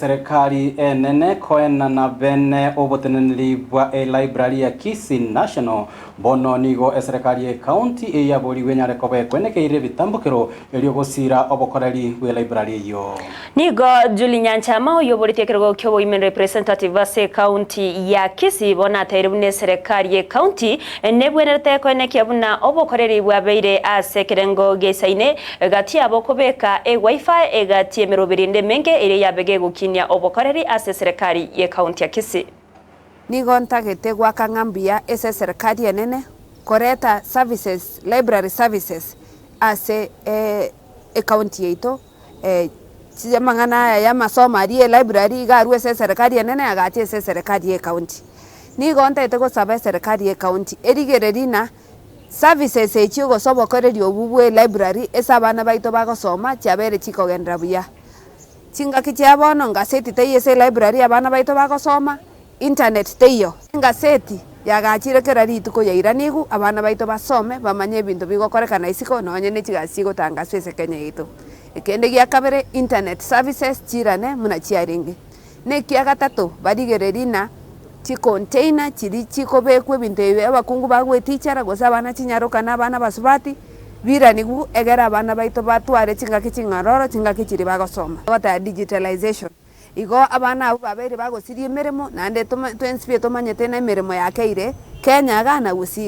Serikali nene koena na bene oboteneneri bwa library ya Kisii National bono nigo serikali county ya bori wenyare kobe kwenekeire bitambukiro elio gosira obokoreri we library iyo nigo Julie Nyanchama oyoboritie kirego kyo women representative base county ya Kisii bona tairubune serikali county nebwerete kwenekia buna obokoreri bwa beire ase kirengo gesaine gati abokobeka wifi egati emerobirinde menge ere yabege gukinya obokoreri ase serikali ye county ya Kisii nigo ntagete gwaka ngambia ese serikali nene koreta services library services ase county yeito mangana ya masoma rie library garu ese serikali nene agati ese serikali ye county nigo ntagete go saba serikali ye county erigererina services echi go sobokoreri obubwe library esa bana baito bagosoma cyabere chikogendera buya chingaki chiabono ngaseti teyese library abana baito bagosoma internet teyo ngaseti yagachirekera rituko yairanigu abana baito basome bamanye bintu bigokorekana isiko nonye nechigasigo tangaswese Kenya yitu ekende gya kabere internet services chirane muna chiaringi nekia gatatu barigererina chi container chiri chikobekwe bintu ewe abakungu bagwe teacher gosa abana chinyaruka na abana basubati biranigu egera abana baito batware chingaki chingaroro chingaki chiri bagosoma gota digitalization igo abana abo babere bagosirie emeremo nande twenspie tomanyete na emeremo yakeire Kenya gana gusiga